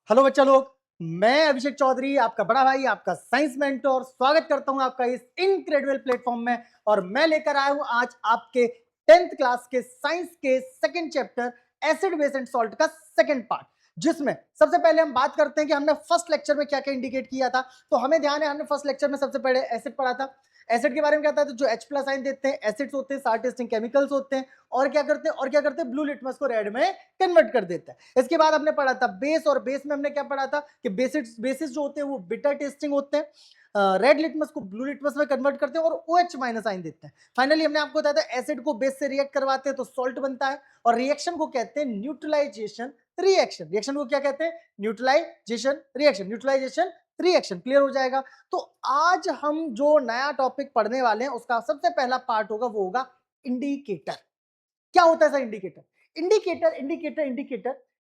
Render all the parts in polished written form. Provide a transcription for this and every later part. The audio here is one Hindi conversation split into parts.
हेलो बच्चा लोग, मैं अभिषेक चौधरी, आपका बड़ा भाई, आपका साइंस मेंटोर, स्वागत करता हूं आपका इस इनक्रेडिबल प्लेटफॉर्म में। और मैं लेकर आया हूं आज आपके 10th क्लास के साइंस के second chapter acid base and salt का सेकंड पार्ट, जिसमें सबसे पहले हम बात करते हैं कि हमने फर्स्ट लेक्चर में क्या क्या इंडिकेट किया था। तो हमें ध्यान है, हमने फर्स्ट लेक्चर में सबसे पहले एसिड पढ़ा था। एसिड के बारे में क्या था, तो जो H प्लस आयन देते हैं एसिड्स होते हैं, सार टेस्टिंग केमिकल्स होते हैं। और क्या करते हैं ब्लू लिटमस को रेड में कन्वर्ट कर देता है। इसके बाद हमने पढ़ा था बेस, और बेस में हमने क्या पढ़ा था कि बेसिस जो होते हैं वो बिटर टेस्टिंग होते हैं। रेड लिटमस को ब्लू लिटमस में कन्वर्ट करते हैं और OH माइनस आइन देते हैं। फाइनली हमने आपको बताया था एसिड को बेस से रिएक्ट करवाते हैं तो सॉल्ट बनता है, और रिएक्शन को कहते हैं न्यूट्रलाइजेशन रिएक्शन। रिएक्शन को क्या कहते हैं? Neutralisation reaction. Neutralisation reaction clear हो जाएगा। तो आज हम जो नया टॉपिक पढ़ने वाले हैं उसका सबसे पहला पार्ट होगा, वो होगा इंडिकेटर। क्या होता है सर इंडिकेटर?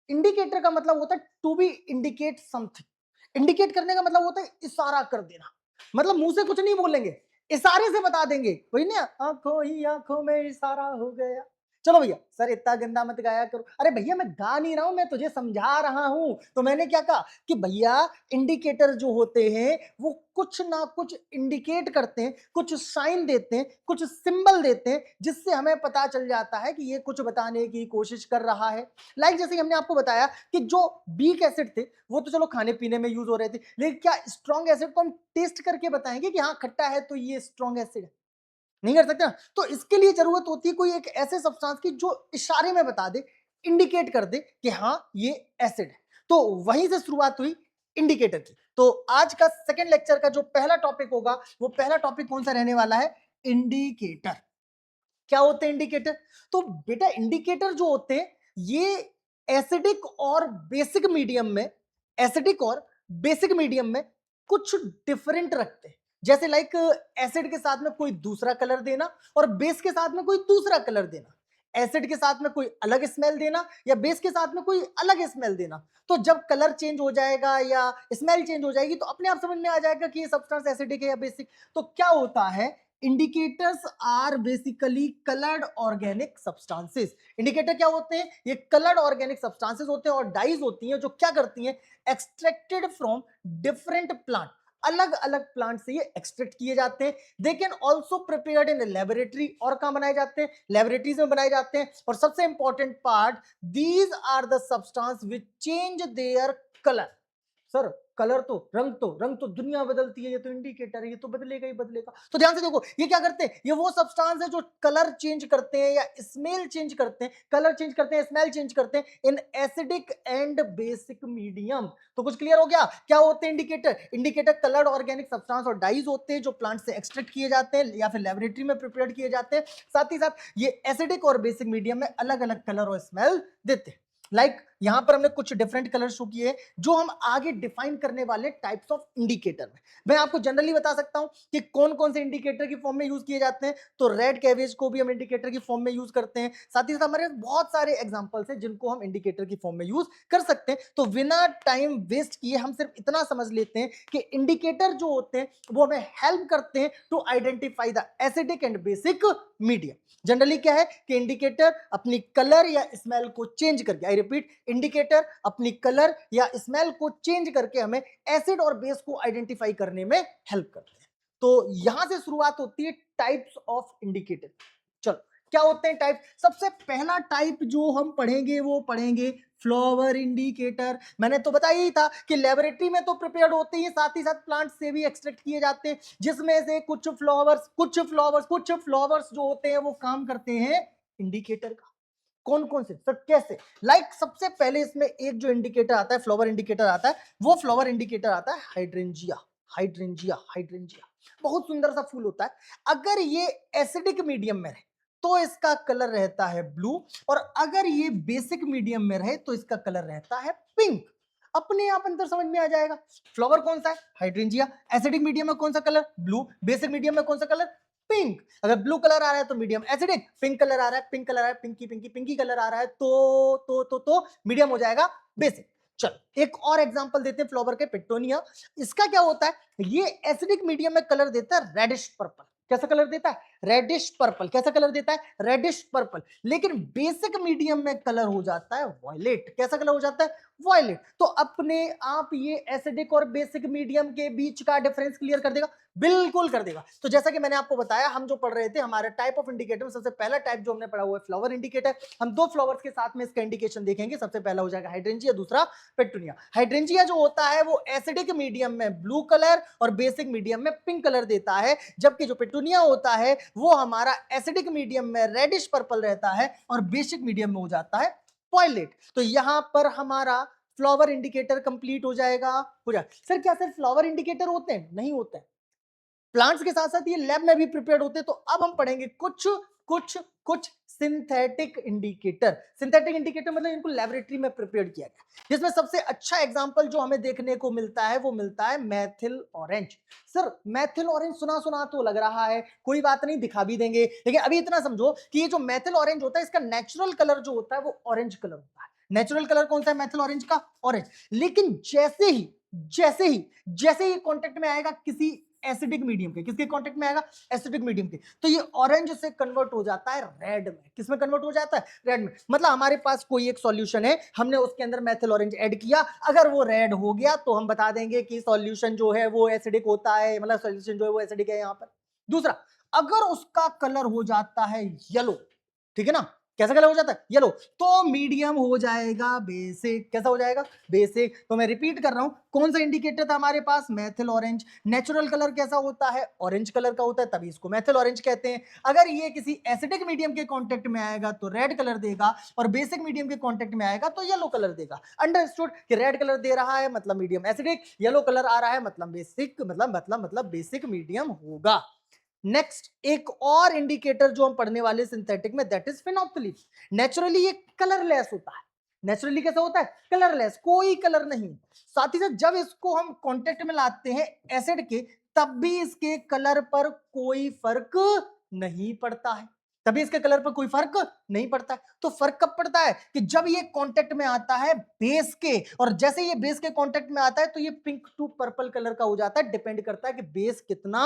इंडिकेटर का मतलब होता है to be indicate something. Indicate करने का मतलब होता है इशारा कर देना। मतलब मुंह से कुछ नहीं बोलेंगे, इशारे से बता देंगे। वही ना, आंखों ही आंखों में इशारा हो गया। चलो भैया, सर इतना गंदा मत गाया करो। अरे भैया, मैं गा नहीं रहा हूं, मैं तुझे समझा रहा हूं। तो मैंने क्या कहा कि भैया इंडिकेटर जो होते हैं वो कुछ ना कुछ इंडिकेट करते हैं, कुछ साइन देते हैं, कुछ सिंबल देते हैं, जिससे हमें पता चल जाता है कि ये कुछ बताने की कोशिश कर रहा है। लाइक जैसे हमने आपको बताया कि जो वीक एसिड थे वो तो चलो खाने पीने में यूज हो रहे थे, लेकिन क्या स्ट्रॉन्ग एसिड को हम टेस्ट करके बताएंगे कि हाँ खट्टा है तो ये स्ट्रॉन्ग एसिड है? नहीं कर सकते ना। तो इसके लिए जरूरत होती है कोई एक ऐसे सब्सटेंस की जो इशारे में बता दे, इंडिकेट कर दे कि हाँ ये एसिड है। तो वहीं से शुरुआत हुई इंडिकेटर की। तो आज का सेकंड लेक्चर का जो पहला टॉपिक होगा, वो पहला टॉपिक कौन सा रहने वाला है? इंडिकेटर। क्या होते हैं इंडिकेटर? तो बेटा इंडिकेटर जो होते हैं ये एसिडिक और बेसिक मीडियम में, एसिडिक और बेसिक मीडियम में कुछ डिफरेंट रखते हैं। जैसे लाइक एसिड के साथ में कोई दूसरा कलर देना और बेस के साथ में कोई दूसरा कलर देना, एसिड के साथ में कोई अलग स्मेल देना या बेस के साथ में कोई अलग स्मेल देना। तो जब कलर चेंज हो जाएगा या स्मेल चेंज हो जाएगी तो अपने आप समझ में आ जाएगा कि ये सब्सटेंस एसिडिक है या बेसिक। तो क्या होता है, indicators are basically coloured organic substances. Indicator क्या होते हैं? ये कलर्ड ऑर्गेनिक सब्सटेंसेस होते हैं और डाइज होती हैं जो क्या करती हैं, एक्सट्रैक्टेड फ्रॉम डिफरेंट प्लांट। अलग अलग प्लांट से ये एक्सट्रैक्ट किए जाते हैं। They can also prepared in laboratory, और कहां बनाए जाते हैं? लेबोरेटरीज में बनाए जाते हैं। और सबसे important part, these are the substance which change their colour. Sir colour तो रंग तो दुनिया बदलती है, ये तो इंडिकेटर है, ये तो बदलेगा ही बदलेगा। तो ध्यान से देखो, ये क्या करते हैं, ये वो सब्सटेंस है जो कलर चेंज करते हैं या स्मेल चेंज करते हैं, कलर चेंज करते हैं, स्मेल चेंज करते हैं in acidic and basic medium. तो कुछ क्लियर हो गया? क्या होते हैं indicator? Indicator coloured organic substance और डाइज होते हैं जो प्लांट से एक्सट्रैक्ट किए जाते हैं या फिर लेबोरेटरी में प्रिपेयर किए जाते हैं। साथ ही साथ ये एसिडिक और बेसिक मीडियम में अलग अलग कलर और स्मेल देते हैं। लाइक यहां पर हमने कुछ डिफरेंट कलर शो किए जो हम आगे डिफाइन करने वाले टाइप्स ऑफ इंडिकेटर में। मैं आपको जनरली बता सकता हूं कि कौन कौन से इंडिकेटर की फॉर्म में यूज किए जाते हैं। तो रेड कैबेज को भी हम इंडिकेटर की फॉर्म में यूज करते हैं। साथ ही साथ हमारे बहुत सारे एग्जांपल्स हैं जिनको हम इंडिकेटर की फॉर्म में यूज कर सकते हैं। तो बिना टाइम वेस्ट किए हम सिर्फ इतना समझ लेते हैं कि इंडिकेटर जो होते हैं वो हमें हेल्प करते हैं to identify the acidic and basic medium. Generally क्या है कि इंडिकेटर अपनी कलर या स्मेल को चेंज करके, आई रिपीट, इंडिकेटर अपनी कलर या स्मेल को चेंज करके हमें एसिड और बेस को आइडेंटिफाई करने में हेल्प करते हैं। तो यहां से शुरुआत होती है टाइप्स ऑफ इंडिकेटर। चलो क्या होते हैं टाइप? सबसे पहला टाइप जो हम पढ़ेंगे वो पढ़ेंगे फ्लावर इंडिकेटर। मैंने तो बताया ही था कि लेबोरेटरी में तो प्रिपेयर्ड होते ही, साथ ही साथ प्लांट से भी एक्सट्रैक्ट किए जाते हैं, जिसमें से कुछ फ्लावर्स जो होते हैं वो काम करते हैं इंडिकेटर का। कौन कौन से सर, कैसे? लाइक सबसे पहले इसमें एक जो इंडिकेटर आता है, फ्लावर इंडिकेटर आता है, वो फ्लावर इंडिकेटर आता है हाइड्रेंजिया। हाइड्रेंजिया बहुत सुंदर सा फूल होता है। अगर ये एसिडिक मीडियम में रहे तो इसका कलर रहता है ब्लू, और अगर ये बेसिक मीडियम में रहे तो इसका कलर रहता है पिंक। अपने आप अंतर समझ में आ जाएगा। फ्लावर कौन सा है? हाइड्रेंजिया। एसिडिक मीडियम में कौन सा कलर? ब्लू। बेसिक मीडियम में कौन सा कलर? पिंक। अगर ब्लू कलर आ रहा है तो मीडियम एसिडिक, पिंक कलर आ रहा है, पिंकी कलर आ रहा है तो मीडियम हो जाएगा बेसिक। चलो एक और एग्जांपल देते हैं फ्लावर के, पेट्रोनिया। इसका क्या होता है, ये एसिडिक मीडियम में कलर देता है रेडिश पर्पल। कैसा कलर देता है? रेडिश पर्पल, कैसा कलर देता है, रेडिश पर्पल। लेकिन बेसिक मीडियम में कलर हो जाता है वॉयलेट, कैसा कलर हो जाता है, वॉयलेट। तो अपने आप ये एसिडिक और बेसिक मीडियम के बीच का डिफरेंस क्लियर कर देगा, बिल्कुल कर देगा। तो जैसा कि मैंने आपको बताया, हम जो पढ़ रहे थे हमारे टाइप ऑफ इंडिकेटर में सबसे पहला टाइप जो हमने पढ़ा हुआ है फ्लावर इंडिकेटर। हम दो फ्लावर्स के साथ में इसका इंडिकेशन देखेंगे। सबसे पहला हो जाएगा हाइड्रेंजिया, दूसरा पेटूनिया। हाइड्रेंजिया जो होता है वो एसिडिक मीडियम में ब्लू कलर और बेसिक मीडियम में पिंक कलर देता है, जबकि जो पेटूनिया होता है वो हमारा एसिडिक मीडियम में रेडिश पर्पल रहता है और बेसिक मीडियम में हो जाता है वॉयलेट। तो यहां पर हमारा फ्लावर इंडिकेटर कंप्लीट हो जाएगा। सर क्या सिर्फ फ्लावर इंडिकेटर होते हैं, नहीं होते हैं, प्लांट्स के साथ साथ ये लैब में भी प्रिपेयर्ड होते हैं। तो अब हम पढ़ेंगे कुछ कुछ कुछ सिंथेटिक इंडिकेटर। सिंथेटिक इंडिकेटर मतलब इनको लेबोरेटरी में प्रिपेयर किया गया, जिसमें सबसे अच्छा एग्जांपल जो हमें देखने को मिलता है वो मिलता है Maithil orange. Sir Maithil orange सुना सुना तो लग रहा है, कोई बात नहीं दिखा भी देंगे, लेकिन अभी इतना समझो कि ये जो मैथिल ऑरेंज होता है इसका नेचुरल कलर जो होता है वो ऑरेंज कलर होता है। नेचुरल कलर कौन सा है मैथिल ऑरेंज का, ऑरेंज। लेकिन जैसे ही कांटेक्ट में आएगा किसी एसिडिक मीडियम के, किसके कांटेक्ट में आएगा, एसिडिक मीडियम के, तो ये ऑरेंज से कन्वर्ट हो जाता है रेड में। किसमें कन्वर्ट हो जाता है, रेड में। मतलब हमारे पास कोई एक सॉल्यूशन है, हमने उसके अंदर मैथिल ऑरेंज ऐड किया, अगर वो रेड हो गया तो हम बता देंगे कि सॉल्यूशन जो है वो एसिडिक होता है, मतलब सॉल्यूशन जो है वो एसिडिक है। यहां पर दूसरा, अगर उसका कलर हो जाता है येलो, ठीक है ना, कैसा कलर हो जाता है, येलो, तो मीडियम हो जाएगा बेसिक। कैसा हो जाएगा, बेसिक। तो मैं रिपीट कर रहा हूं, कौन सा इंडिकेटर था हमारे पास, मैथिल ऑरेंज। नेचुरल कलर कैसा होता है, ऑरेंज कलर का होता है, तभी इसको मैथिल ऑरेंज कहते हैं। अगर ये किसी एसिडिक मीडियम के कांटेक्ट में आएगा तो रेड कलर देगा, और बेसिक मीडियम के कांटेक्ट में आएगा तो येलो कलर देगा। अंडरस्टूड कि रेड कलर दे रहा है मतलब मीडियम एसिडिक, येलो कलर आ रहा है मतलब बेसिक, मतलब बेसिक मीडियम होगा। नेक्स्ट एक और इंडिकेटर जो हम पढ़ने वाले सिंथेटिक में, दैट इज फेनोल्फथालीन। नेचुरली ये कलरलेस होता है। नेचुरली कैसा होता है, कलरलेस, कोई कलर नहीं। साथ ही साथ जब इसको हम कांटेक्ट में लाते हैं एसिड के, तब भी इसके कलर पर कोई फर्क नहीं पड़ता है, तभी इसके कलर पर कोई फर्क नहीं पड़ता है। तो फर्क कब पड़ता है कि जब ये कांटेक्ट में आता है बेस के, और जैसे ये बेस के कांटेक्ट में आता है तो ये पिंक टू पर्पल कलर का हो जाता है। डिपेंड करता है कि बेस कितना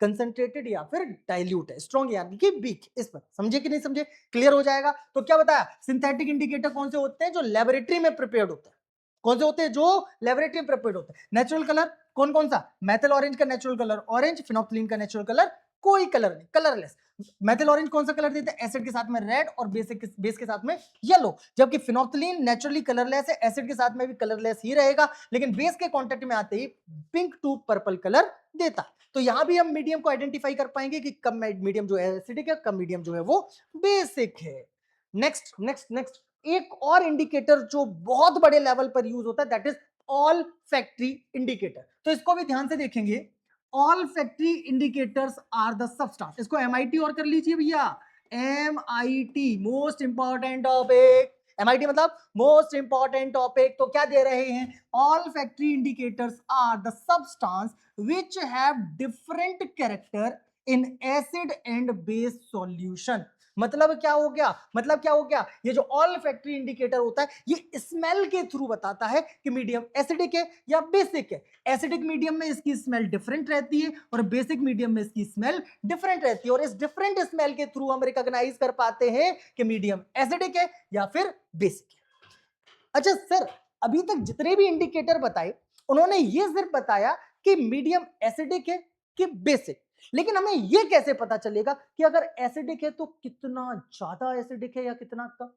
कंसंट्रेटेड या फिर डाइल्यूट है, स्ट्रॉन्ग यानी कि वीक। इस पर समझे कि नहीं समझे, क्लियर हो जाएगा। तो क्या बताया, सिंथेटिक इंडिकेटर कौन से होते हैं, जो लेबोरेटरी में प्रिपेयर्ड होते हैं। कौन से होते हैं, जो लेबोरेटरी में प्रिपेयर्ड होते हैं। नेचुरल कलर कौन कौन सा, मैथिल ऑरेंज का नेचुरल कलर ऑरेंज, फेनोल्फथालीन का नेचुरल कलर कोई कलर नहीं, कलरलेस। मैथिल ऑरेंज कौन सा कलर देता है, एसिड के साथ में रेड और बेस के साथ में येलो, जबकि फेनोल्फथालीन नेचुरली कलरलेस है, एसिड के साथ में भी कलरलेस ही रहेगा, लेकिन बेस के कांटेक्ट में आते ही पिंक टू पर्पल कलर देता है। तो यहां भी हम मीडियम को आइडेंटिफाई कर पाएंगे कि कब मीडियम जो है एसिडिक है, कब मीडियम जो है वो बेसिक है। नेक्स्ट नेक्स्ट नेक्स्ट एक और इंडिकेटर जो बहुत बड़े लेवल पर यूज होता है, that is olfactory indicator. तो इसको भी ध्यान से देखेंगे। Olfactory indicators are the substance, इसको एमआईटी और कर लीजिए भैया, MIT most important topic. MIT मतलब मोस्ट इंपॉर्टेंट टॉपिक। तो क्या दे रहे हैं, olfactory indicators are the substance which have different character in acid and base solution। मतलब क्या हो गया, मतलब क्या हो गया, ये जो ऑल फैक्ट्री इंडिकेटर होता है ये स्मेल के थ्रू बताता है कि मीडियम एसिडिक है या बेसिक है। एसिडिक मीडियम में इसकी स्मेल डिफरेंट रहती है और बेसिक मीडियम में इसकी स्मेल डिफरेंट रहती है, और इस डिफरेंट स्मेल के थ्रू हम रिकॉग्नाइज कर पाते हैं कि मीडियम एसिडिक है या फिर बेसिक है। अच्छा सर, अभी तक जितने भी इंडिकेटर बताए उन्होंने ये सिर्फ बताया कि मीडियम एसिडिक है कि बेसिक, लेकिन हमें ये कैसे पता चलेगा कि अगर एसिडिक है तो कितना ज्यादा एसिडिक है या कितना कम,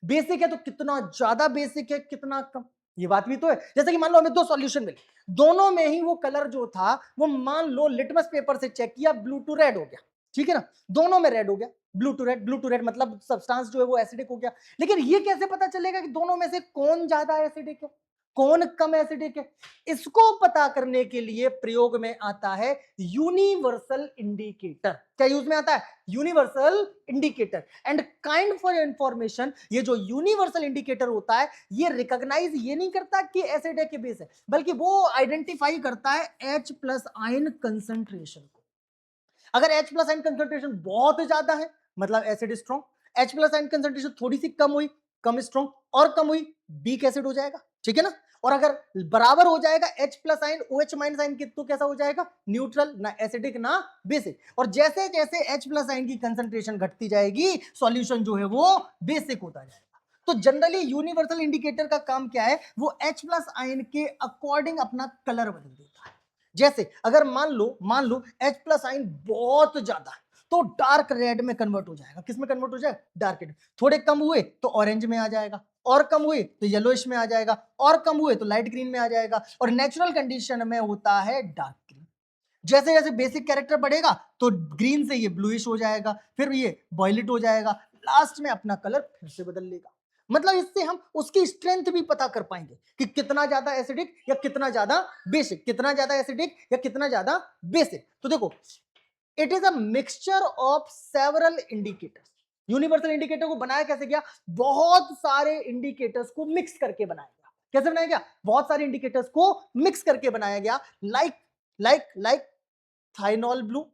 बेसिक है तो कितना ज्यादा बेसिक है कितना कम। ये बात भी तो है। जैसे कि मान लो हमें दो सॉल्यूशन मिले, दोनों में ही वो कलर जो था वो मान लो लिटमस पेपर से चेक किया, ब्लू टू रेड हो गया, ठीक है ना, दोनों में रेड हो गया, ब्लू टू रेड मतलब सब्सटेंस जो है वो एसिडिक हो गया। लेकिन ये कैसे पता चलेगा कि दोनों में से कौन ज्यादा एसिडिक है कौन कम एसिडिक है। इसको पता करने के लिए प्रयोग में आता है यूनिवर्सल इंडिकेटर। क्या यूज में आता है, universal indicator. And kind for information, ये जो यूनिवर्सल इंडिकेटर होता है ये रिकॉग्नाइज ये नहीं करता कि एसिड है कि बेस है, बल्कि वो आइडेंटिफाई करता है H प्लस आयन कंसंट्रेशन को। अगर H प्लस आयन कंसंट्रेशन बहुत ज्यादा है मतलब acid strong, H plus ion concentration थोड़ी सी कम हुई, कम स्ट्रॉन्ग, और कम हुई वीक एसिड हो जाएगा, ठीक है ना। और अगर बराबर हो जाएगा H प्लस आइन OH माइनस आइन की तो कैसा हो जाएगा, न्यूट्रल, ना एसिडिक ना बेसिक। और जैसे जैसे H प्लस आइन की कंसंट्रेशन घटती जाएगी सॉल्यूशन जो है वो बेसिक होता जाएगा। तो जनरली यूनिवर्सल इंडिकेटर का काम क्या है, वो H प्लस आइन के अकॉर्डिंग अपना कलर बदल देता है। जैसे अगर मान लो H प्लस आइन बहुत ज्यादा है तो डार्क रेड में कन्वर्ट हो जाएगा। किस में कन्वर्ट हो जाएगा, डार्क रेड। थोड़े कम हुए तो ऑरेंज में आ जाएगा, और कम हुए तो येलोइश में आ जाएगा, और कम हुए तो लाइट ग्रीन में आ जाएगा, और नेचुरल कंडीशन में होता है डार्क ग्रीन। जैसे जैसे बेसिक कैरेक्टर बढ़ेगा तो ग्रीन से ये ब्लूइश हो जाएगा, फिर ये वॉयलेट हो जाएगा, लास्ट में अपना कलर फिर से बदल लेगा। मतलब इससे हम उसकी स्ट्रेंथ भी पता कर पाएंगे कि कितना ज्यादा एसिडिक या कितना ज्यादा बेसिक, कितना ज्यादा एसिडिक या कितना ज्यादा बेसिक। तो देखो, it is a mixture of several indicators. Universal indicator को बनाया कैसे गया, बहुत सारे इंडिकेटर्स को मिक्स करके बनाया गया। कैसे बनाया गया, बहुत सारे इंडिकेटर्स को मिक्स करके बनाया गया। लाइक थाइनॉल ब्लू,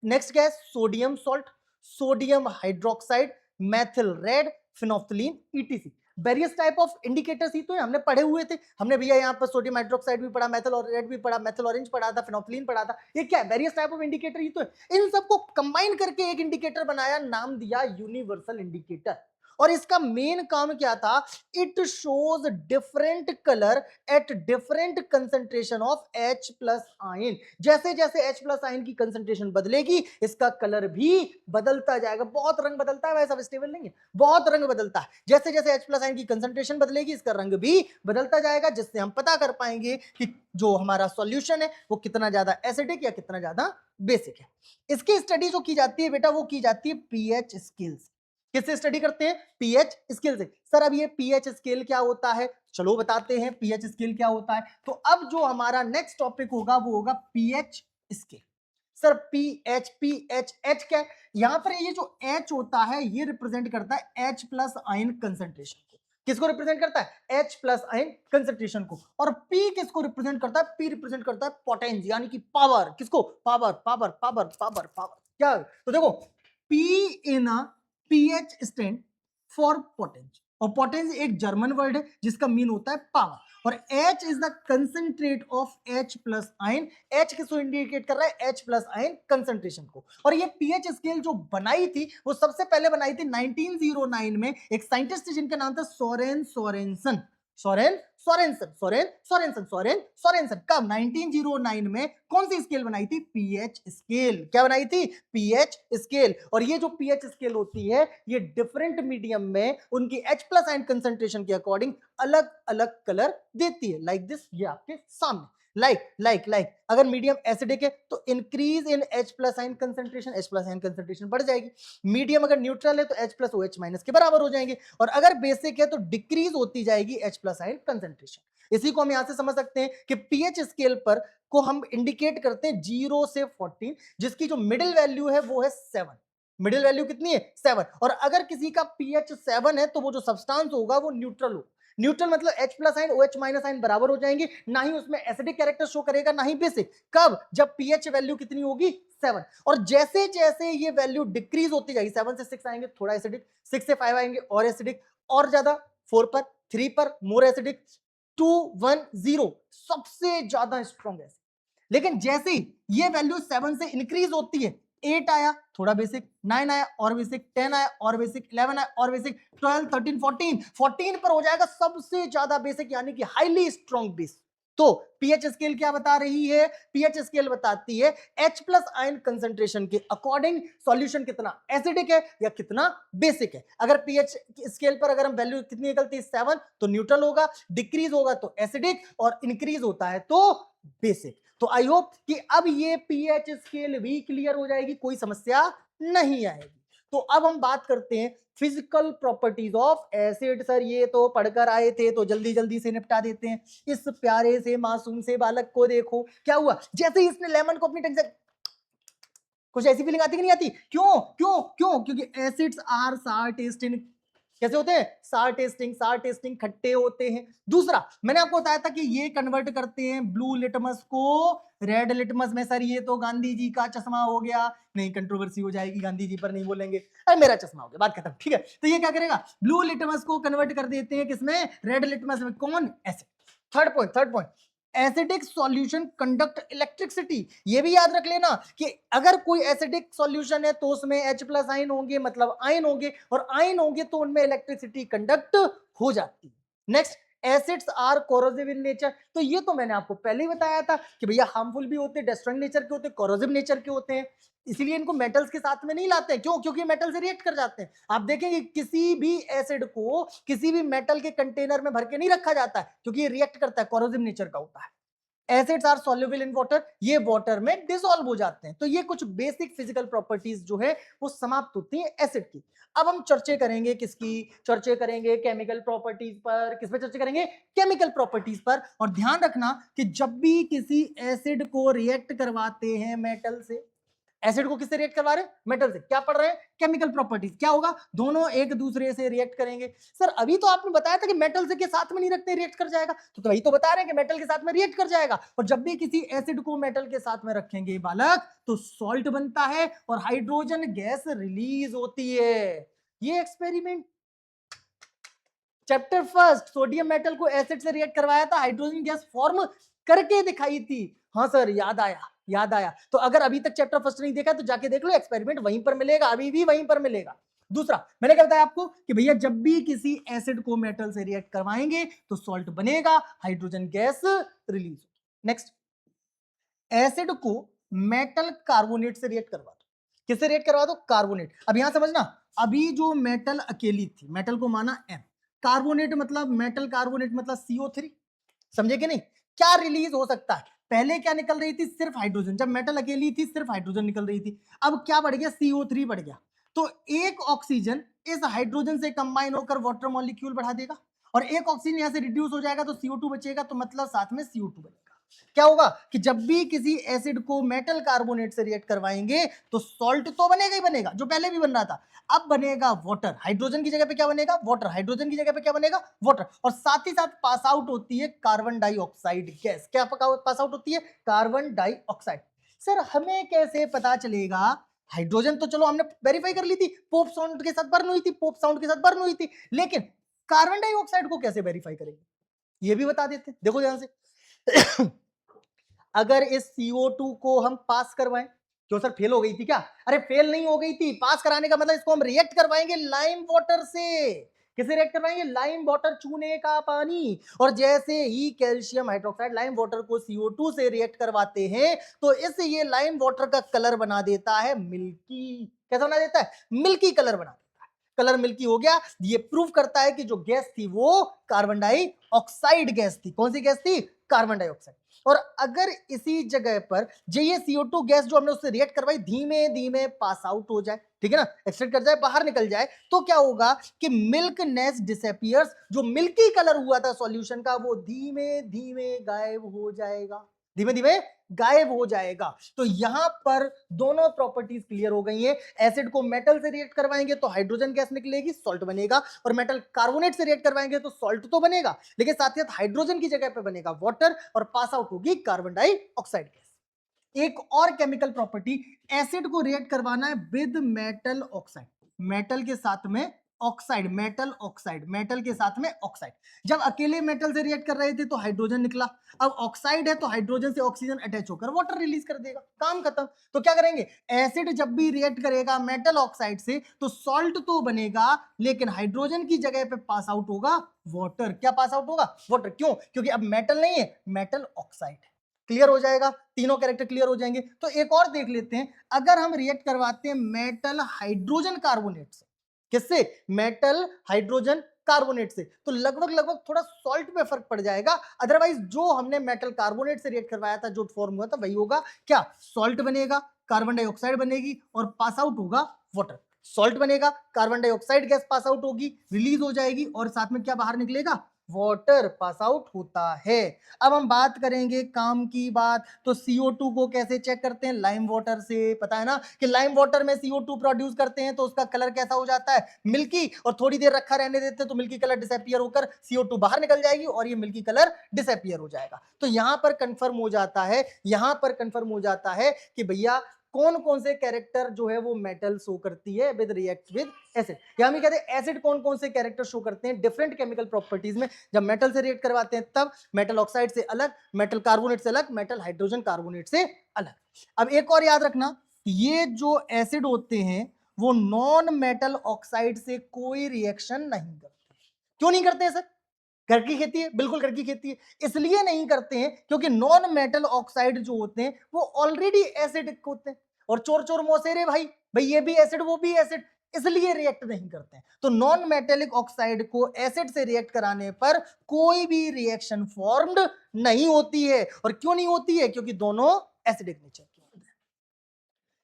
नेक्स्ट क्या है, sodium salt, sodium hydroxide, methyl red, phenolphthalein, ETC. Various type of indicators ही तो है, हमने पढ़े हुए थे। हमने भैया यहाँ पर सोडियम हाइड्रोक्साइड भी पढ़ा, मेथिल और रेड भी पढ़ा, मेथिल ऑरेंज पढ़ा था, फिनोफ्थलीन पढ़ा था। ये क्या है, वेरियस टाइप ऑफ इंडिकेटर ही तो है। इन सबको कंबाइन करके एक इंडिकेटर बनाया, नाम दिया यूनिवर्सल इंडिकेटर। और इसका मेन काम क्या था, it shows different colour at different concentration of H plus ion. जैसे जैसे H प्लस आयन की कंसंट्रेशन बदलेगी इसका कलर भी बदलता जाएगा। बहुत रंग बदलता है, वैसा स्टेबल नहीं है, बहुत रंग बदलता है। जैसे जैसे H प्लस आयन की कंसंट्रेशन बदलेगी इसका रंग भी बदलता जाएगा, जिससे हम पता कर पाएंगे कि जो हमारा सॉल्यूशन है वो कितना ज्यादा एसिडिक या कितना ज्यादा बेसिक है। इसकी स्टडी जो की जाती है बेटा, वो की जाती है पीएच स्केल से। किससे स्टडी करते हैं, पीएच स्केल से। सर अब ये पीएच स्केल क्या होता है, चलो बताते हैं पीएच स्केल क्या होता है। तो अब जो हमारा नेक्स्ट टॉपिक होगा वो होगा pH scale. Sir pH H क्या है, यहां पर ये जो एच होता है ये रिप्रेजेंट करता है एच प्लस आयन कंसंट्रेशन को। किसको रिप्रेजेंट करता है, एच प्लस आयन कंसंट्रेशन को। और पी किसको रिप्रेजेंट करता है, पी रिप्रेजेंट करता है पोटेंस यानी कि पावर। किसको, power power power power power. क्या, तो देखो P in pH stand for potence, और पोटेंस एक जर्मन वर्ड है जिसका मीन होता है पावर। और H is the concentrate of H plus ion. H किसको इंडिकेट कर रहा है, H प्लस आयन कंसंट्रेशन को। और ये पीएच स्केल जो बनाई थी वो सबसे पहले बनाई थी 1909 में एक साइंटिस्ट जिनका नाम था सोरेन सोरेनसन। कब, 1909 में। कौन सी स्केल बनाई थी, पीएच स्केल। क्या बनाई थी, पीएच स्केल। और ये जो पीएच स्केल होती है ये डिफरेंट मीडियम में उनकी H प्लस आयन कंसंट्रेशन के अकॉर्डिंग अलग अलग कलर देती है। लाइक दिस, ये आपके सामने। लाइक अगर मीडियम एसिडिक है तो increase in H plus ion concentration, H plus ion concentration बढ़ जाएगी। मीडियम अगर न्यूट्रल है तो H प्लस OH माइनस के बराबर हो जाएंगे। और अगर बेसिक है तो डिक्रीज होती जाएगी H प्लस आयन कंसंट्रेशन। इसी को हम यहां से समझ सकते हैं कि पीएच स्केल पर को हम इंडिकेट करते हैं 0 से 14, जिसकी जो मिडिल वैल्यू है वो है 7। मिडिल वैल्यू कितनी है, 7। और अगर किसी का पीएच 7 है तो वो जो सब्सटेंस होगा वो न्यूट्रल हो। न्यूट्रल मतलब H plus ion OH minus ion बराबर हो जाएंगे, ना ही उसमें एसिडिक कैरेक्टर शो करेगा ना ही बेसिक। कब, जब पीएच वैल्यू कितनी होगी, 7। और जैसे जैसे ये वैल्यू डिक्रीज होती जाएगी, 7 से 6 आएंगे थोड़ा एसिडिक, 6 से 5 आएंगे और एसिडिक, और ज्यादा 4 पर, 3 पर मोर एसिडिक, 2 1 0 सबसे ज्यादा स्ट्रॉन्ग है। लेकिन जैसे ही ये वैल्यू 7 से इंक्रीज होती है, 8 आया थोड़ा बेसिक, 9 आया और बेसिक, 10 आया और बेसिक, 11 आया और बेसिक, 12 13 14 पर हो जाएगा सबसे ज्यादा बेसिक यानी कि हाईली स्ट्रॉन्ग बेस। तो पीएच स्केल क्या बता रही है, पीएच स्केल बताती है H प्लस आयन कंसंट्रेशन के अकॉर्डिंग सॉल्यूशन कितना एसिडिक है या कितना बेसिक है। अगर पीएच स्केल पर अगर हम वैल्यू कितनी निकलती है 7 तो न्यूट्रल होगा, डिक्रीज होगा तो एसिडिक, और इंक्रीज होता है तो बेसिक। तो आई होप कि अब ये पीएच स्केल भी क्लियर हो जाएगी, कोई समस्या नहीं आएगी। तो अब हम बात करते हैं physical properties of acid. Sir ये तो पढ़कर आए थे तो जल्दी जल्दी से निपटा देते हैं। इस प्यारे से मासूम से बालक को देखो क्या हुआ, जैसे ही इसने लेमन को अपनी टंग से, कुछ ऐसी फीलिंग आती कि नहीं आती, क्यों क्यों क्यों, क्योंकि एसिड्स आर सार टेस्टिंग। कैसे होते हैं, सार टेस्टिंग खट्टे होते हैं। दूसरा मैंने आपको बताया था कि ये कन्वर्ट करते हैं ब्लू लिटमस को रेड लिटमस में। सर ये तो गांधी जी का चश्मा हो गया, नहीं कंट्रोवर्सी हो जाएगी, गांधी जी पर नहीं बोलेंगे, अरे मेरा चश्मा हो गया, बात खत्म, ठीक है। तो ये क्या करेगा, ब्लू लिटमस को कन्वर्ट कर देते हैं किसमें, रेड लिटमस में। कौन, acid. Third point, acidic solution conduct electricity. ये भी याद रख लेना कि अगर कोई एसिडिक सॉल्यूशन है तो उसमें H प्लस आयन होंगे, मतलब आयन होंगे, और आयन होंगे तो उनमें इलेक्ट्रिसिटी कंडक्ट हो जाती है। Next, acids are corrosive in nature. तो ये तो मैंने आपको पहले ही बताया था कि भैया हार्मफुल भी होते हैं, डिस्ट्रॉइंग नेचर के होते हैं, कोरोसिव नेचर के होते हैं, इसीलिए इनको मेटल्स के साथ में नहीं लाते हैं। क्यों? क्योंकि मेटल से रिएक्ट कर जाते हैं। आप देखेंगे किसी भी एसिड को किसी भी मेटल के कंटेनर में भर के नहीं रखा जाता है, क्योंकि ये रिएक्ट करता है, कोरोसिव नेचर का होता है। Acids are soluble in water, ये वाटर में डिसॉल्व हो जाते हैं। तो ये कुछ बेसिक फिजिकल प्रॉपर्टीज जो है वो समाप्त होती है एसिड की। अब हम चर्चा करेंगे किसकी? चर्चा करेंगे केमिकल प्रॉपर्टीज पर। किस पे चर्चा करेंगे? केमिकल प्रॉपर्टीज पर। और ध्यान रखना कि जब भी किसी एसिड को रिएक्ट करवाते हैं मेटल से, एसिड को किससे रिएक्ट करवा रहे हैं? मेटल से। क्या पढ़ रहे हैं? Chemical properties. क्या होगा? दोनों एक दूसरे से रिएक्ट करेंगे। सर अभी तो आपने बताया था कि मेटल से के साथ में नहीं रखते, रिएक्ट कर जाएगा। तो वही तो बता रहे हैं कि मेटल के साथ में रिएक्ट कर जाएगा। और जब भी किसी एसिड को मेटल के साथ में रखेंगे बालक, तो सॉल्ट बनता है और हाइड्रोजन गैस रिलीज होती है। ये experiment chapter first, sodium metal को एसिड से रिएक्ट करवाया था, हाइड्रोजन गैस फॉर्म करके दिखाई थी। हाँ सर, याद आया, याद आया। तो अगर अभी तक चैप्टर फर्स्ट नहीं देखा तो जाके देख लो, एक्सपेरिमेंट वहीं पर मिलेगा, अभी भी वहीं पर मिलेगा। दूसरा, मैंने क्या बताया आपको कि भैया जब भी किसी एसिड को मेटल से रिएक्ट करवाएंगे तो सॉल्ट बनेगा, hydrogen gas release. Next, acid को मेटल कार्बोनेट से रिएक्ट करवा दो। किससे रिएक्ट करवा दो? कार्बोनेट। अब यहां समझना, अभी जो मेटल अकेली थी, मेटल को माना M, कार्बोनेट मतलब मेटल कार्बोनेट मतलब CO3, समझे कि नहीं? क्या रिलीज हो सकता है? पहले क्या निकल रही थी? सिर्फ हाइड्रोजन। जब मेटल अकेली थी सिर्फ हाइड्रोजन निकल रही थी। अब क्या बढ़ गया? CO3 बढ़ गया। तो एक ऑक्सीजन इस हाइड्रोजन से कंबाइन होकर वाटर मॉलिक्यूल बढ़ा देगा, और एक ऑक्सीजन यहां से रिड्यूस हो जाएगा तो CO2 बचेगा, तो मतलब साथ में CO2 बनेगा। क्या होगा कि जब भी किसी एसिड को मेटल कार्बोनेट से रिएक्ट करवाएंगे तो सॉल्ट तो बनेगा ही बनेगा, जो पहले भी बन रहा था। अब बनेगा वाटर, हाइड्रोजन की जगह पे क्या बनेगा? वाटर। हाइड्रोजन की जगह पे क्या बनेगा? वाटर। और साथ ही साथ पास आउट होती है कार्बन डाइऑक्साइड गैस। क्या पास आउट होती है? Carbon dioxide. सर हमें कैसे पता चलेगा? हाइड्रोजन तो चलो हमने वेरीफाई कर ली थी, पोप साउंड के साथ बर्न हुई थी, पोप साउंड के साथ बर्न हुई थी, लेकिन कार्बन डाइऑक्साइड को कैसे वेरीफाई करेंगे? ये भी बता देते हैं, देखो ध्यान से। अगर इस CO2 को हम पास करवाएं, क्यों सर फेल हो गई थी क्या? अरे फेल नहीं हो गई थी, पास कराने का मतलब इसको हम रिएक्ट करवाएंगे लाइम वाटर से। किसे रिएक्ट करवाएंगे? लाइम वाटर, चूने का पानी। और जैसे ही कैल्शियम हाइड्रोक्साइड लाइम वाटर को CO2 से रिएक्ट करवाते हैं तो इससे ये लाइम वाटर का कलर बना देता है मिल्की। कैसा बना देता है? मिल्की कलर बना देता है। कलर मिल्की हो गया। ये प्रूव करता है कि जो गैस थी वो कार्बन डाइऑक्साइड गैस थी। कौन सी गैस थी? Carbon dioxide. और अगर इसी जगह पर ये CO2 गैस जो हमने उससे रिएक्ट करवाई धीमे धीमे पास आउट हो जाए, ठीक है ना, एक्सट्रैक्ट कर जाए, बाहर निकल जाए, तो क्या होगा कि मिल्कनेस डिसअपियर्स। जो मिल्की कलर हुआ था सॉल्यूशन का वो धीमे धीमे गायब हो जाएगा, धीमे धीमे गायब हो जाएगा। तो यहां पर दोनों प्रॉपर्टीज क्लियर हो गई हैं। एसिड को मेटल से रिएक्ट करवाएंगे तो हाइड्रोजन गैस निकलेगी, सॉल्ट बनेगा, और मेटल कार्बोनेट से रिएक्ट करवाएंगे तो सॉल्ट तो बनेगा, लेकिन साथ ही साथ हाइड्रोजन की जगह पे बनेगा वाटर और पास आउट होगी कार्बन डाइऑक्साइड गैस। एक और केमिकल प्रॉपर्टी, एसिड को रिएक्ट करवाना है विद मेटल ऑक्साइड, मेटल के साथ में ऑक्साइड, मेटल ऑक्साइड, मेटल के साथ में ऑक्साइड। जब अकेले मेटल से रिएक्ट कर रहे थे तो हाइड्रोजन निकला, अब ऑक्साइड है तो हाइड्रोजन से ऑक्सीजन अटैच होकर वाटर रिलीज कर देगा, काम खत्म। तो क्या करेंगे? एसिड जब भी रिएक्ट करेगा मेटल ऑक्साइड से तो सॉल्ट तो बनेगा, लेकिन हाइड्रोजन की जगह पे पास आउट होगा वाटर। क्या पास आउट होगा? वाटर। क्यों? क्योंकि अब मेटल नहीं है, मेटल ऑक्साइड है। क्लियर हो जाएगा, तीनों कैरेक्टर क्लियर हो जाएंगे। तो एक और देख लेते हैं, अगर हम रिएक्ट करवाते हैं मेटल हाइड्रोजन कार्बोनेट से, किससे? मेटल हाइड्रोजन कार्बोनेट से, तो लगभग लगभग थोड़ा सॉल्ट में फर्क पड़ जाएगा। अदरवाइज जो हमने मेटल कार्बोनेट से रिएक्ट करवाया था, जो फॉर्म हुआ था वही होगा। क्या? सॉल्ट बनेगा, कार्बन डाइऑक्साइड बनेगी और पास आउट होगा वाटर। सॉल्ट बनेगा, carbon dioxide gas pass out होगी, रिलीज हो जाएगी, और साथ में क्या बाहर निकलेगा? वाटर पास आउट होता है। अब हम बात करेंगे काम की बात, तो CO2 को कैसे चेक करते हैं? लाइम वाटर से। पता है ना कि लाइम वाटर में CO2 प्रोड्यूस करते हैं तो उसका कलर कैसा हो जाता है? मिल्की। और थोड़ी देर रखा रहने देते हैं तो मिल्की कलर डिसअपियर होकर CO2 बाहर निकल जाएगी और ये मिल्की कलर डिसअपियर हो जाएगा। तो यहां पर कंफर्म हो जाता है, यहां पर कंफर्म हो जाता है कि भैया कौन कौन से कैरेक्टर जो है वो मेटल शो करती है विद रिएक्ट विद एसिड, या हम कहते हैं एसिड कौन कौन से कैरेक्टर शो करते हैं डिफरेंट केमिकल प्रॉपर्टीज में, जब मेटल से रिएक्ट करवाते हैं तब मेटल ऑक्साइड से अलग, मेटल कार्बोनेट से अलग, मेटल हाइड्रोजन कार्बोनेट से अलग। अब एक और याद रखना, ये जो एसिड होते हैं वो नॉन मेटल ऑक्साइड से कोई रिएक्शन नहीं करते। क्यों नहीं करते सर? घर की खेती है, बिल्कुल घर की खेती है, इसलिए नहीं करते हैं क्योंकि नॉन मेटल ऑक्साइड जो होते हैं वो ऑलरेडी एसिडिक होते हैं, और चोर चोर मौसेरे भाई भाई ये भी एसिड वो भी एसिड, इसलिए रिएक्ट नहीं करते हैं। तो नॉन मेटेलिक ऑक्साइड को एसिड से रिएक्ट कराने पर कोई भी रिएक्शन फॉर्म्ड नहीं होती है। और क्यों नहीं होती है? क्योंकि दोनों एसिडिक नेचर के होते हैं।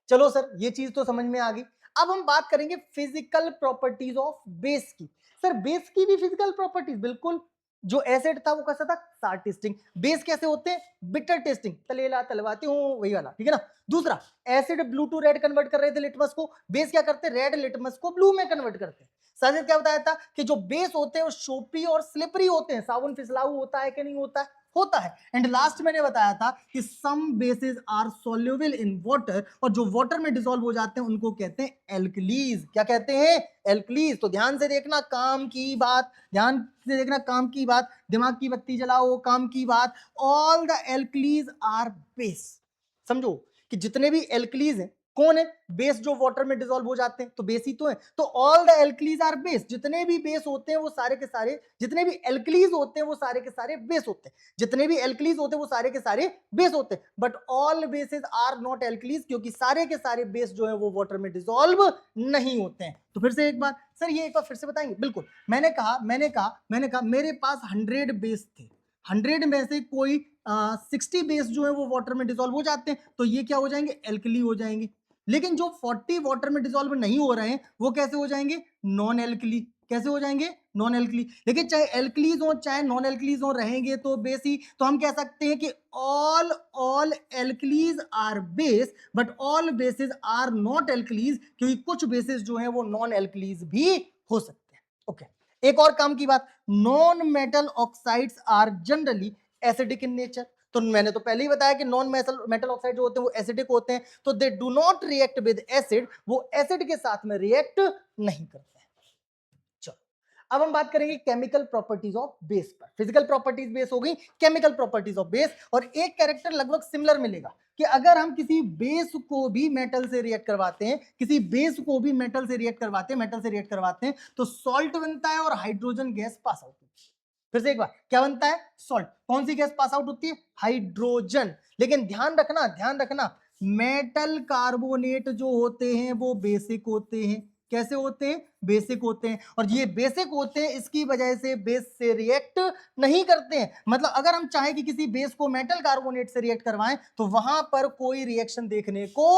चलो सर ये चीज तो समझ में आ गई। अब हम बात करेंगे फिजिकल प्रॉपर्टीज ऑफ बेस की। सर बेस की भी फिजिकल प्रॉपर्टीज, बिल्कुल। जो एसिड था वो कैसा था? सार टेस्टिंग। बेस कैसे होते हैं? बिटर टेस्टिंग, तलेला तलवाती हूं वही वाला, ठीक है ना। दूसरा, acid blue to red convert कर रहे थे लिटमस को, बेस क्या करते? रेड लिटमस को ब्लू में कन्वर्ट करते हैं। साजिद क्या बताया था कि जो बेस होते हैं वो शोपी और स्लिपरी होते हैं, साबुन फिसलाऊ होता है कि नहीं होता है? होता है। एंड लास्ट मैंने बताया था कि some bases are soluble in water, और जो वाटर में डिसॉल्व हो जाते हैं उनको कहते हैं एल्कलीज। क्या कहते हैं? एल्कलीज। तो ध्यान से देखना, काम की बात, ध्यान से देखना, काम की बात, दिमाग की बत्ती जलाओ, काम की बात। All the alkalis are base. समझो कि जितने भी एल्कलीज हैं, कौन है? बेस जो वाटर में डिसॉल्व हो जाते हैं तो बेस ही तो है। तो all the alkalis are base, जितने भी बेस होते हैं वो सारे के सारे, जितने भी एल्कलीज होते हैं वो सारे के सारे बेस होते हैं, जितने भी एल्कलीज होते हैं वो सारे के सारे बेस होते हैं। But all bases are not alkalis, क्योंकि सारे के सारे बेस जो है वो वाटर में डिसॉल्व नहीं होते हैं। तो फिर से एक बार सर, ये एक बार फिर से बताएंगे? बिल्कुल। मैंने कहा मेरे पास 100 बेस थे, 100 में से कोई 60 बेस जो है वो वाटर में डिसॉल्व हो जाते हैं, तो ये क्या हो जाएंगे? एल्कली हो जाएंगे। लेकिन जो 40 वाटर में डिसॉल्व नहीं हो रहे हैं वो कैसे हो जाएंगे? Non alkali. कैसे हो जाएंगे? Non alkali. लेकिन चाहे एल्कलीज हो चाहे नॉन एल्कलीज हो, रहेंगे तो बेस ही। तो हम कह सकते हैं कि all alkalis are base, but all bases are not alkalis, क्योंकि कुछ बेसिस जो है वो नॉन एल्कलीज भी हो सकते हैं। ओके, एक और काम की बात, non metal oxides are generally acidic in nature. तो मैंने तो पहले ही बताया कि नॉन मेटल ऑक्साइड जो होते हैं वो एसिडिक होते हैं, तो दे do not react with acid, वो एसिड के साथ में रिएक्ट नहीं करते हैं। चलो अब हम बात करेंगे केमिकल प्रॉपर्टीज ऑफ बेस पर। फिजिकल प्रॉपर्टीज बेस हो गई, केमिकल प्रॉपर्टीज ऑफ बेस। और एक कैरेक्टर लगभग सिमिलर मिलेगा कि अगर हम किसी बेस को भी मेटल से रिएक्ट करवाते हैं, किसी बेस को भी मेटल से रिएक्ट करवाते हैं तो सॉल्ट बनता है और हाइड्रोजन गैस पास आउट होती है। फिर से एक बार, क्या बनता है? सॉल्ट। कौन सी गैस पास आउट होती है? हाइड्रोजन। लेकिन ध्यान रखना, मेटल कार्बोनेट जो होते हैं वो बेसिक होते हैं। कैसे होते हैं? बेसिक होते हैं। और ये बेसिक होते हैं, इसकी वजह से बेस से रिएक्ट नहीं करते हैं। मतलब अगर हम चाहें कि किसी बेस को मेटल कार्बोनेट से रिएक्ट करवाएं तो वहां पर कोई रिएक्शन देखने को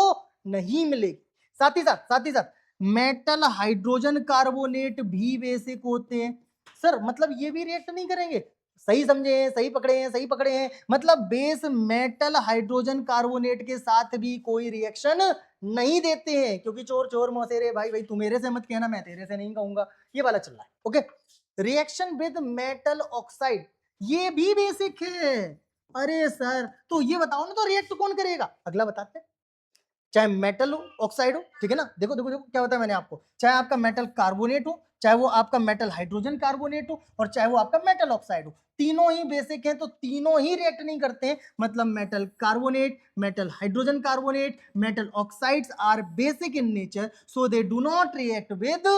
नहीं मिलेगी। साथ ही साथ मेटल हाइड्रोजन कार्बोनेट भी बेसिक होते हैं। सर मतलब ये भी रिएक्ट नहीं करेंगे? सही समझे हैं, सही पकड़े हैं। मतलब बेस मेटल हाइड्रोजन कार्बोनेट के साथ भी कोई रिएक्शन नहीं देते हैं, क्योंकि चोर चोर मौसेरे भाई भाई तू मेरे से मत कहना, मैं तेरे से नहीं कहूंगा, ये वाला चल रहा है। Okay, reaction with metal oxide ये भी बेसिक है। अरे सर तो ये बताओ ना, तो रिएक्ट कौन करेगा? अगला बताते हैं। चाहे मेटल ऑक्साइड हो, ठीक है ना, देखो क्या होता है, मैंने आपको, चाहे आपका मेटल कार्बोनेट हो, चाहे वो आपका मेटल हाइड्रोजन कार्बोनेट हो, और चाहे वो आपका मेटल ऑक्साइड हो, तीनों ही बेसिक हैं, तो तीनों ही रिएक्ट नहीं करते हैं। मतलब metal carbonate, metal hydrogen carbonate, metal oxides are basic in nature, so they do not react with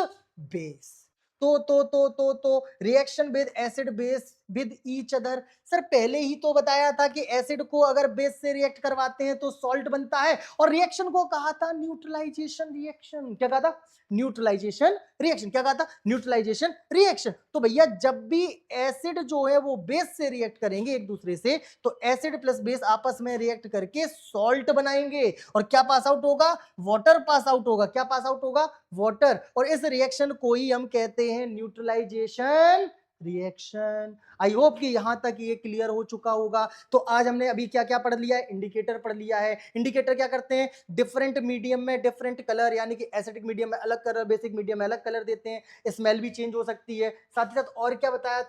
base. तो reaction with acid base with each other. Sir पहले ही तो बताया था कि एसिड को अगर बेस से रिएक्ट करवाते हैं तो सॉल्ट बनता है, और रिएक्शन को कहा था न्यूट्रलाइजेशन रिएक्शन। क्या कहा था? Neutralisation reaction. क्या कहा था? Neutralisation reaction. तो भैया जब भी एसिड जो है वो बेस से रिएक्ट करेंगे एक दूसरे से, तो एसिड प्लस बेस आपस में रिएक्ट करके सॉल्ट बनाएंगे, और क्या पास आउट होगा? वाटर पास आउट होगा। क्या पास आउट होगा? वाटर। और इस रिएक्शन को ही हम कहते हैं न्यूट्रलाइजेशन रिएक्शन। आई होप कि यहां तक ये क्लियर हो चुका होगा। तो आज हमने अभी क्या क्या पढ़ लिया है? इंडिकेटर पढ़ लिया है। इंडिकेटर क्या करते हैं? डिफरेंट मीडियम में डिफरेंट कलर, यानी कि एसिडिक मीडियम में अलग कलर, बेसिक मीडियम में अलग कलर देते हैं। स्मेल भी चेंज हो सकती है। साथ ही साथ और क्या बताया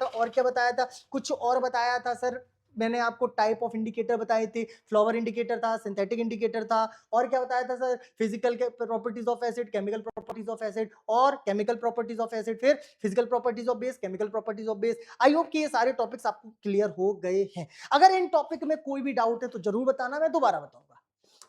था? कुछ और बताया था सर, मैंने आपको टाइप ऑफ इंडिकेटर बताए थे, फ्लावर इंडिकेटर था, सिंथेटिक इंडिकेटर था, और क्या बताया था sir, physical properties of acid, chemical properties of acid, और केमिकल प्रॉपर्टीज ऑफ एसिड, फिर physical properties of base, chemical properties of base. I hope कि ये सारे टॉपिक्स आपको क्लियर हो गए हैं। अगर इन टॉपिक में कोई भी डाउट है तो जरूर बताना, मैं दोबारा बताऊंगा।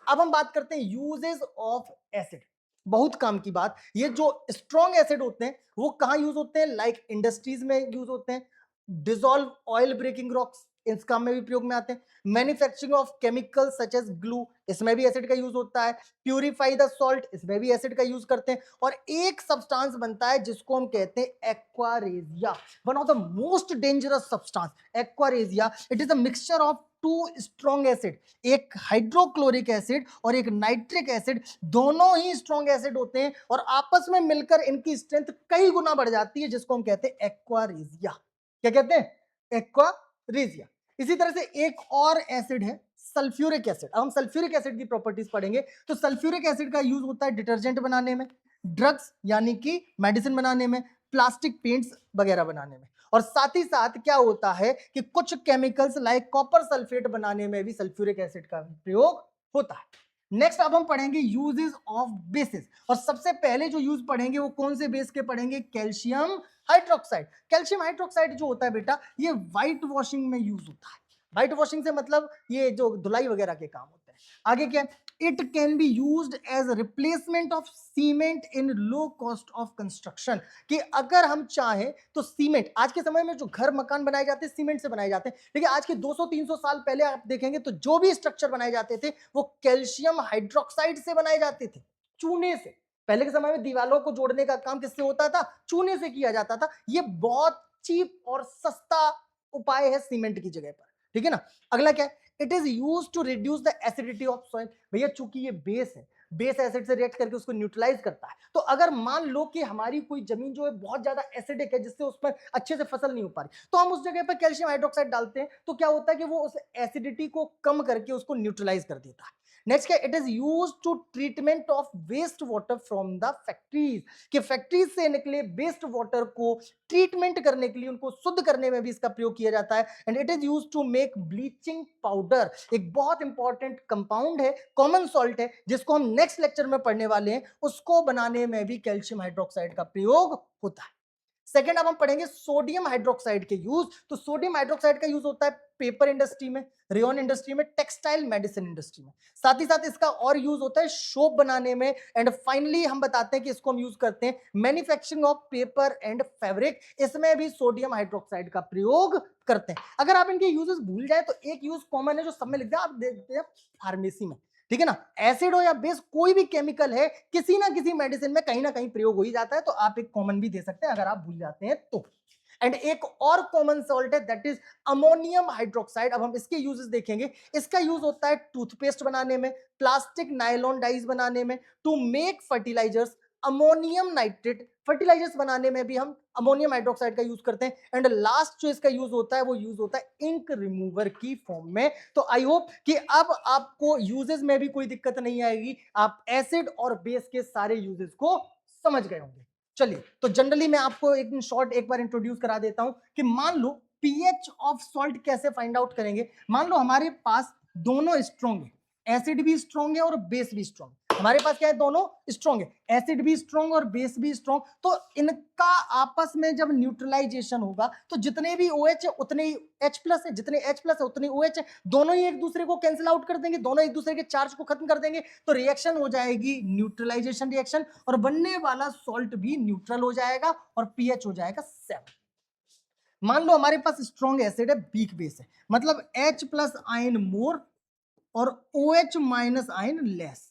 अब हम बात करते हैं यूजेस ऑफ एसिड। बहुत काम की बात, ये जो स्ट्रॉन्ग एसिड होते हैं वो कहां यूज होते हैं, लाइक इंडस्ट्रीज में यूज होते हैं, डिसॉल्व ऑयल ब्रेकिंग रॉक्स इस काम में भी प्रयोग में आते हैं, manufacturing of chemicals such as glue, इसमें भी एसिड का यूज होता है, प्यूरिफाई द सॉल्ट, इसमें भी एसिड का यूज करते हैं, और एक सब्सटेंस बनता है जिसको हम कहते हैं aqua regia, one of the most dangerous substance aqua regia. It is a mixture of two strong acid, एक हाइड्रोक्लोरिक एसिड और एक नाइट्रिक एसिड, दोनों ही स्ट्रॉन्ग एसिड होते हैं और आपस में मिलकर इनकी स्ट्रेंथ कई गुना बढ़ जाती है, जिसको हम कहते हैं एक्वारेजिया। क्या कहते हैं, एक्वारेजिया। इसी तरह से एक और एसिड है सल्फ्यूरिक एसिड। अब हम सल्फ्यूरिक एसिड की प्रॉपर्टीज पढ़ेंगे। तो सल्फ्यूरिक एसिड का यूज होता है डिटर्जेंट बनाने में, ड्रग्स यानी कि मेडिसिन बनाने में, प्लास्टिक पेंट्स वगैरह बनाने में, और साथ ही साथ क्या होता है कि कुछ केमिकल्स लाइक कॉपर सल्फेट बनाने में भी सल्फ्यूरिक एसिड का प्रयोग होता है। नेक्स्ट अब हम पढ़ेंगे यूजेस ऑफ बेसिस, और सबसे पहले जो यूज पढ़ेंगे वो कौन से बेस के पढ़ेंगे, कैल्शियम हाइड्रोक्साइड। कैल्शियम हाइड्रोक्साइड जो होता है बेटा, ये व्हाइट वॉशिंग में यूज होता है। व्हाइट वॉशिंग से मतलब ये जो धुलाई वगैरह के काम होते हैं। आगे क्या, it can be used as replacement of cement in low cost of construction, कि अगर हम चाहें तो सीमेंट, आज के समय में जो घर मकान बनाए जाते हैं सीमेंट से बनाए जाते हैं, लेकिन आज के 200-300 साल पहले आप देखेंगे तो जो भी स्ट्रक्चर बनाए जाते थे वो कैल्शियम हाइड्रोक्साइड से बनाए जाते थे, चूने से। पहले के समय में दीवारों को जोड़ने का काम किससे होता था, चूने से किया जाता था। ये बहुत चीप और सस्ता उपाय है सीमेंट की जगह पर, ठीक है ना। अगला क्या है, it is use to reduce the acidity of soil. भैया चूंकि ये बेस है, बेस एसिड से रिएक्ट करके उसको न्यूट्रलाइज करता है, तो अगर मान लो कि हमारी कोई जमीन जो है बहुत ज्यादा एसिडिक है, जिससे उस पर अच्छे से फसल नहीं हो पा रही, तो हम उस जगह पर कैल्शियम हाइड्रोक्साइड डालते हैं, तो क्या होता है कि वो उस एसिडिटी को कम करके उसको न्यूट्रलाइज कर देता है। नेक्स्ट क्या, it is use to treatment of waste water from the factories, कि फैक्ट्रीज से निकले वेस्ट वाटर को ट्रीटमेंट करने के लिए, उनको शुद्ध करने में भी इसका प्रयोग किया जाता है। And it is use to make bleaching powder, एक बहुत इंपॉर्टेंट कंपाउंड है, कॉमन सॉल्ट है, जिसको हम नेक्स्ट लेक्चर में पढ़ने वाले हैं, उसको बनाने में भी कैल्शियम हाइड्रोक्साइड का प्रयोग होता है। सेकेंड अब हम पढ़ेंगे सोडियम हाइड्रोक्साइड के यूज। तो सोडियम हाइड्रोक्साइड का यूज होता है पेपर इंडस्ट्री में, रेयन इंडस्ट्री में, टेक्सटाइल मेडिसिन इंडस्ट्री में, साथ ही साथ इसका और यूज होता है सोप बनाने में। एंड फाइनली हम बताते हैं कि इसको हम यूज करते हैं manufacturing of paper and fabric, इसमें भी सोडियम हाइड्रोक्साइड का प्रयोग करते हैं। अगर आप इनके यूजेस भूल जाए तो एक यूज कॉमन है जो सब में लिख दिया, आप देखते हैं फार्मेसी में, ठीक है ना। एसिड हो या बेस, कोई भी केमिकल है, किसी ना किसी मेडिसिन में कहीं ना कहीं प्रयोग हो ही जाता है, तो आप एक कॉमन भी दे सकते हैं अगर आप भूल जाते हैं तो। एंड एक और कॉमन सॉल्ट है, दैट इज अमोनियम हाइड्रोक्साइड। अब हम इसके यूजेस देखेंगे। इसका यूज होता है टूथपेस्ट बनाने में, प्लास्टिक नायलॉन डाइज बनाने में, to make fertilisers, ammonium nitrate, fertilisers बनाने में भी हम अमोनियम हाइड्रोक्साइड का यूज करते हैं। एंड लास्ट जो इसका यूज होता है वो यूज होता है इंक रिमूवर की फॉर्म में। तो आई होप कि अब आपको यूजेस में भी कोई दिक्कत नहीं आएगी, आप एसिड और बेस के सारे यूजेस को समझ गए होंगे। चलिए, तो जनरली मैं आपको एक शॉर्ट एक बार इंट्रोड्यूस करा देता हूं कि मान लो पीएच ऑफ सॉल्ट कैसे फाइंड आउट करेंगे। मान लो हमारे पास दोनों स्ट्रॉन्ग है, एसिड भी स्ट्रॉन्ग है और बेस भी स्ट्रॉन्ग। हमारे पास क्या है, दोनों स्ट्रॉन्ग है, एसिड भी स्ट्रॉन्ग और बेस भी स्ट्रॉन्ग। तो इनका आपस में जब न्यूट्रलाइजेशन होगा तो जितने भी OH है उतने ही H प्लस है, जितने H प्लस है उतने OH है, दोनों ही एक दूसरे को कैंसिल आउट कर देंगे, दोनों एक दूसरे के चार्ज को खत्म कर देंगे, तो रिएक्शन हो जाएगी न्यूट्रलाइजेशन रिएक्शन, और बनने वाला सॉल्ट भी न्यूट्रल हो जाएगा और पीएच हो जाएगा 7। मान लो हमारे पास स्ट्रॉन्ग एसिड है, वीक बेस है, मतलब H प्लस आयन मोर और OH माइनस आयन लेस।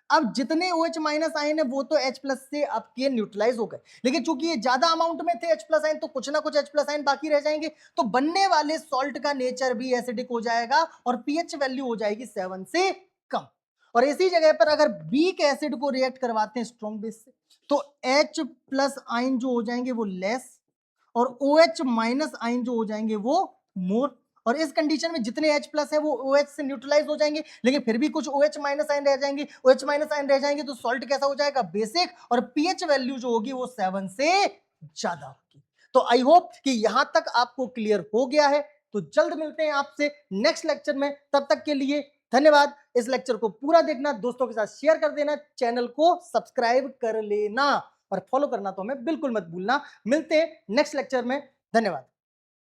अब जितने OH माइनस आयन है वो तो H प्लस से आपके न्यूट्रलाइज हो गए, लेकिन चूंकि ये ज्यादा अमाउंट में थे H प्लस आयन, तो कुछ ना कुछ H प्लस आयन बाकी रह जाएंगे, तो बनने वाले सॉल्ट का नेचर भी एसिडिक हो जाएगा और पीएच वैल्यू हो जाएगी 7 से कम। और इसी जगह पर अगर वीक एसिड को रिएक्ट करवाते हैं स्ट्रॉन्ग बेस से, तो H प्लस आयन जो हो जाएंगे वो लेस और OH माइनस आयन जो हो जाएंगे वो मोर। और इस कंडीशन में जितने H प्लस है वो OH से न्यूट्रलाइज हो जाएंगे, लेकिन फिर भी कुछ OH माइनस आयन रह जाएंगे। OH माइनस आयन रह जाएंगे तो सॉल्ट कैसा हो जाएगा, बेसिक, और पीएच वैल्यू जो होगी वो 7 से ज्यादा होगी। तो आई होप कि यहां तक आपको क्लियर हो गया है। तो जल्द मिलते हैं आपसे नेक्स्ट लेक्चर में, तब तक के लिए धन्यवाद। इस लेक्चर को पूरा देखना, दोस्तों के साथ शेयर कर देना, चैनल को सब्सक्राइब कर लेना और फॉलो करना तो हमें बिल्कुल मत भूलना। मिलते हैं नेक्स्ट लेक्चर में, धन्यवाद।